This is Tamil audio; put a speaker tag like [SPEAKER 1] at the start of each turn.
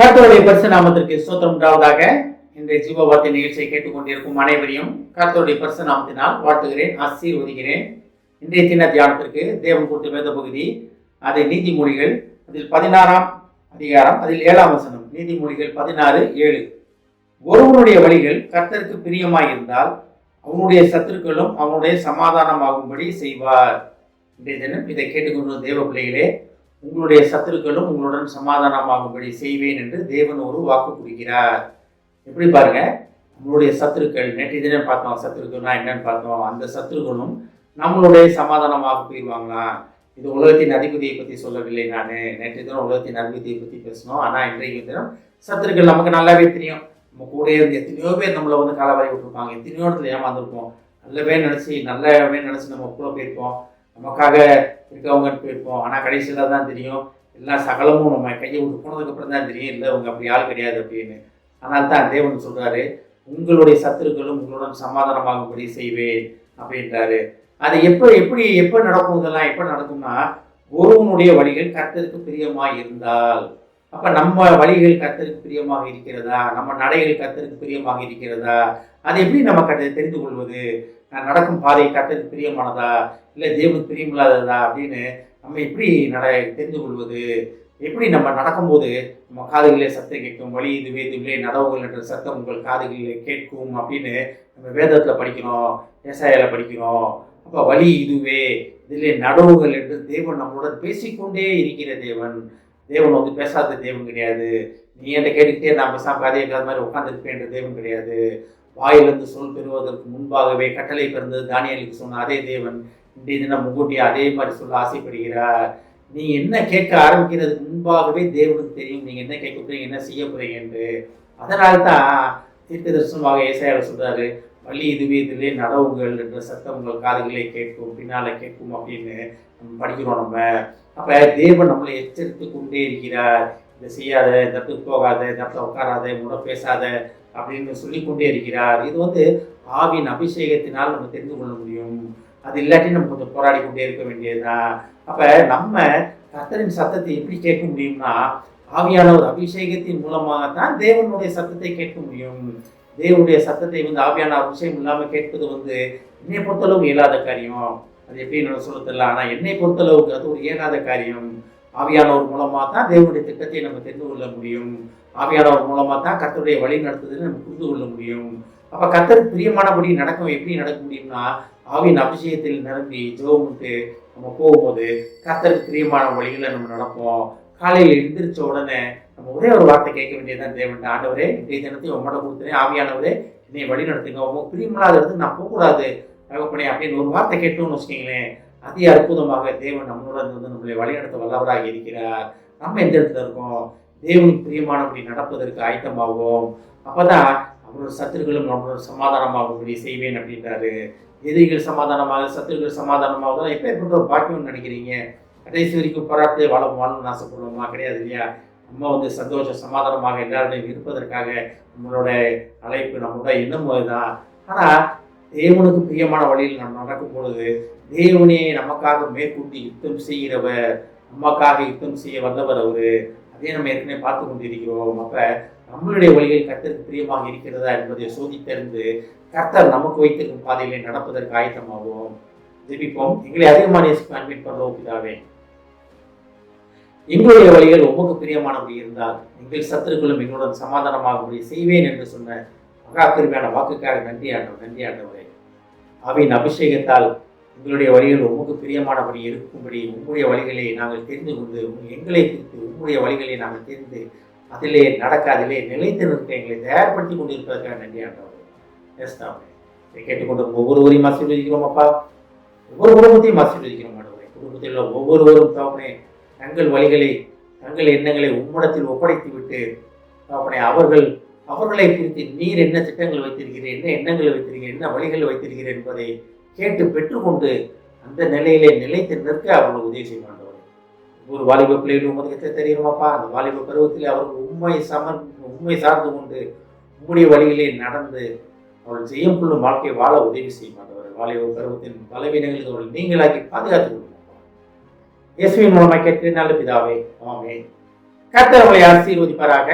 [SPEAKER 1] கர்த்தருடைய பரிசு நாமத்திற்கு ஸ்தோத்திரம் உண்டாவதாக. இன்றைய ஜீவவார்த்தை நிகழ்ச்சியை கேட்டுக்கொண்டிருக்கும் அனைவரையும் கர்த்தருடைய பரிசு நாமத்தினால் வாழ்த்துகிறேன், ஆசீர்வதிக்கிறேன். இன்றைய தின தியானத்திற்கு தேவன் கொடுத்த வேத பகுதி, அதை நீதிமொழிகள் அதில் 16ஆம் அதிகாரம் அதில் 7ஆம் வசனம். நீதிமொழிகள் 16:7. ஒருவனுடைய வழிகள் கர்த்தருக்கு பிரியமாயிருந்தால் அவனுடைய சத்துருக்களும் அவனுடைய சமாதானமாகும்படி செய்வார். இன்றைய தினம் இதை கேட்டுக்கொண்டு தேவ பிள்ளைகளே, உங்களுடைய சத்துருக்களும் உங்களுடன் சமாதானமாகும்படி செய்வேன் என்று தேவன் ஒரு வாக்கு கொடுக்கிறார். எப்படி பாருங்க, நம்மளுடைய சத்துருக்கள், நேற்றைய தினம் பார்த்தோம் சத்துருக்கள்னா என்னன்னு பார்த்தோம். அந்த சத்துருக்களும் நம்மளுடைய சமாதானமாக போயிடுவாங்களா? இது உலகத்தின் அதிபதியை பற்றி சொல்லவில்லை. நான் நேற்றைய தினம் உலகத்தின் அதிபதியை பற்றி பேசணும். ஆனால் இன்றைய தினம் சத்துருக்கள் நமக்கு நல்லாவே தெரியும். நம்ம கூட இருந்து எத்தனையோ பேர் நம்மளை வந்து காலவாரி விட்டுருப்பாங்க, எத்தனையோ இடத்துல ஏமாந்துருப்போம். நல்லவே நினச்சி நம்ம கூட போயிருப்போம், நமக்காக இருக்கவங்கன்னு போயிருப்போம். ஆனால் கடைசியில் தான் தெரியும், எல்லா சகலமும் நம்ம கையை விட்டு போனதுக்கப்புறம் தான் தெரியும், இல்லை அவங்க அப்படி ஆள் கிடையாது அப்படின்னு. ஆனால் தான் தேவன் சொல்கிறாரு, உங்களுடைய சத்துருக்களும் உங்களுடன் சமாதானமாகும்படி செய்வேன் அப்படின்றாரு. அது எப்போ நடக்கும்? இதெல்லாம் எப்போ நடக்கும்னா, ஒருவனுடைய வழிகள் கர்த்தருக்கு பிரியமாக இருந்தால். அப்போ நம்ம வழிகள் கர்த்தருக்கு பிரியமாக இருக்கிறதா? நம்ம நடைகள் கர்த்தருக்கு பிரியமாக இருக்கிறதா? அது எப்படி நம்ம தெரிந்து கொள்வது? நடக்கும் பாதை கர்த்தருக்கு பிரியமானதா இல்லை தேவனுக்கு பிரியமில்லாததா அப்படின்னு நம்ம எப்படி தெரிந்து கொள்வது? எப்படி நம்ம நடக்கும்போது நம்ம காதுகளே சத்தம் கேட்கும், வழி இதுவே இதுவே நடவுகள் என்ற சத்தம் உங்கள் காதுகளில் கேட்கும் அப்படின்னு நம்ம வேதத்தில் படிக்கிறோம், ஏசாயால படிக்கிறோம். அப்போ வழி இதுவே இதிலே நடவுகள் என்று தேவன் நம்மளுடன் பேசிக்கொண்டே இருக்கிற தேவன் வந்து பேசாத தேவன் கிடையாது. நீ என்கிட்ட கேட்டுக்கிட்டே நான் பேசாம காதையை காத மாதிரி உட்காந்துருப்பேன்ற தேவன் கிடையாது. வாயிலிருந்து சொல் பெறுவதற்கு முன்பாகவே கட்டளை பிறந்தது தானியேலுக்கு சொன்ன அதே தேவன் இன்றைய தினம் முன்கூட்டியே அதே மாதிரி சொல்ல ஆசைப்படுகிறார். நீ என்ன கேட்க ஆரம்பிக்கிறதுக்கு முன்பாகவே தேவனுக்கு தெரியும் நீங்க என்ன கேட்க போறீங்க, என்ன செய்ய போறீங்க என்று. அதனால்தான் தீர்க்க தரிசனமாக ஏசாயால சொல்றாரு, வழி இதுவே இதிலே நடவுகள் என்ற சத்தம் உங்கள் காதுகளை கேட்கும், பின்னால கேட்கும் அப்படின்னு நம்ம படிக்கிறோம். நம்ம அப்ப தேவன் நம்மளை எச்சரித்து கொண்டே இருக்கிறார். இதை செய்யாத, இந்த இடத்துக்கு போகாத, இந்த இடத்துல உட்காராத, முட பேசாத அப்படின்னு சொல்லிக்கொண்டே இருக்கிறார். இது வந்து ஆவின் அபிஷேகத்தினால் நம்ம தெரிந்து கொள்ள முடியும். அது இல்லாட்டி நம்ம கொஞ்சம் போராடி கொண்டே இருக்க வேண்டியதுதான். அப்ப நம்ம கர்த்தரின் சத்தத்தை எப்படி கேட்க முடியும்னா, ஆவியான ஒரு அபிஷேகத்தின் மூலமாகத்தான் தேவனுடைய சத்தத்தை கேட்க முடியும். தேவனுடைய சத்தத்தை வந்து ஆவியான அபிஷேகம் இல்லாமல் கேட்பது வந்து என்னை பொறுத்தளவுக்கு இயலாத காரியம். அது எப்படி என்ன சொல்ல தெரியல, ஆனால் என்னை பொறுத்தளவுக்கு அது ஒரு இயலாத காரியம். ஆவியானவர் மூலமாக தான் தேவனுடைய திட்டத்தை நம்ம தெரிந்து கொள்ள முடியும். ஆவியானவர் மூலமாக தான் கர்த்தருடைய வழி நடத்துதுன்னு நம்ம புரிந்து கொள்ள முடியும். அப்போ கர்த்தருக்கு பிரியமானபடி எப்படி நடக்க முடியும்னா, ஆவியின் அபிஷேகத்தில் நிரம்பி ஜெபமுட்டு நம்ம போகும்போது கர்த்தருக்கு பிரியமான வழிகளை நம்ம நடப்போம். காலையில் எழுந்திரிச்ச உடனே நம்ம ஒரே ஒரு வார்த்தை கேட்க வேண்டியதுதான் தேவன், ஆண்டவரே இன்றைய தினத்தை உம்மட கொடுத்துறேன், ஆவியானவரே என்னை வழி நடத்துங்க, உங்களுக்கு பிரியமில்லாத இடத்துக்கு நான் போகக்கூடாது தகப்பனே அப்படின்னு ஒரு வார்த்தை கேட்டோம்னு வச்சுக்கோங்களேன், அதி அற்புதமாக தேவன் நம்மளுடன் வந்து நம்மளை வழிநடத்த வல்லவராக இருக்கிறார். நம்ம எந்த இடத்துல இருக்கோம்? தேவனுக்கு பிரியமானபடி நடப்பதற்கு ஆயத்தமாகும். அப்பதான் அவரோட சத்துருக்களும் நம்மளோட சமாதானமாகும்படி செய்வேன் அப்படின்றாரு. எதிரிகள் சமாதானமாக, சத்துருக்கள் சமாதானமாக எப்போ ஏற்பட்ட ஒரு பாக்கியம்னு நினைக்கிறீங்க? கடைசி வரைக்கும் போராட்டத்தை வாழணும்னு ஆசைப்படுவோமா? கிடையாது இல்லையா? நம்ம வந்து சந்தோஷம் சமாதானமாக எல்லாருடையும் இருப்பதற்காக நம்மளோட அழைப்பு, நம்மளோட எண்ணம் தான். ஆனால் தேவனுக்கு பிரியமான வழியில் நம்ம நடக்கும் பொழுது தேவனே நமக்காக மேற்கொண்டு யுத்தம் செய்கிறவர், நமக்காக யுத்தம் செய்ய வந்தவர் அவரு. அதே நம்ம ஏற்கனவே பார்த்து கொண்டிருக்கிறோம். அப்ப நம்மளுடைய வழிகள் கர்த்தருக்கு பிரியமாக இருக்கிறதா என்பதை சோதித்தறிந்து கர்த்தர் நமக்கு வைத்திருக்கும் பாதையிலே நடப்பதற்கு ஆயத்தமாகும். ஜெபிப்போம். எங்களை அதிகமான அன்பின் பரலோக பிதாவே, எங்களுடைய வழிகள் உமக்கு பிரியமானபடி இருந்தால் எங்கள் சத்துருக்களும் எங்களுடன் சமாதானமாகும்படி செய்வேன் என்று சொன்ன மகா கிருபையான வாக்குக்காக நன்றி ஆண்டவரே. ஆவியின் அபிஷேகத்தால் உங்களுடைய வழிகள் உமக்கு பிரியமானபடி இருக்கும்படி உங்களுடைய வழிகளை நாங்கள் தெரிந்து கொண்டு எங்களை குறித்து உங்களுடைய வழிகளை நாங்கள் தெரிந்து அதிலே நடக்க, அதிலே நிலைத்து நிற்க எங்களை தயார்படுத்தி கொண்டிருப்பதற்காக நன்றி ஆண்டவரே. இதை கேட்டுக்கொண்டு ஒவ்வொருவரையும் ஆசீர்வதிக்கிறோம் அப்பா. ஒவ்வொரு குடும்பத்தையும் ஆசீர்வதிக்கிறோம் ஆண்டவரே. குடும்பத்தில் உள்ள ஒவ்வொருவரும் தகப்பனே தங்கள் வழிகளை, தங்கள் எண்ணங்களை உம்மிடத்தில் ஒப்படைத்து விட்டு தகப்பனே அவர்களை குறித்து நீர் என்ன திட்டங்கள் வைத்திருக்கிறீர், என்ன எண்ணங்களை வைத்திருக்கிறீர், என்ன வழிகள் வைத்திருக்கிறீர் என்பதை கேட்டு பெற்றுக்கொண்டு அந்த நிலையிலே நிலைத்து நிற்க அவர்கள் உதவி செய்வாங்க. ஒரு வாலிப பிள்ளைகளும் உமக்கு தெரியுமாப்பா, அந்த வாலிப பருவத்தில் அவர்கள் உண்மை சார்ந்து கொண்டு உம்முடைய வழிகளே நடந்து அவர்கள் செய்யும் கொள்ளும் வாழ்க்கையை வாழ உதவி செய்வாங்க. வாலிப பருவத்தின் பலவீனங்களுக்கு அவர்கள் நீங்களாக்கி பாதுகாத்துக் கொள்ளும். இயேசுவின் மூலமாக கேட்கிறேன் நல்ல பிதாவே, ஆமென். கர்த்தர் உங்களை ஆசீர்வதிப்பாராக.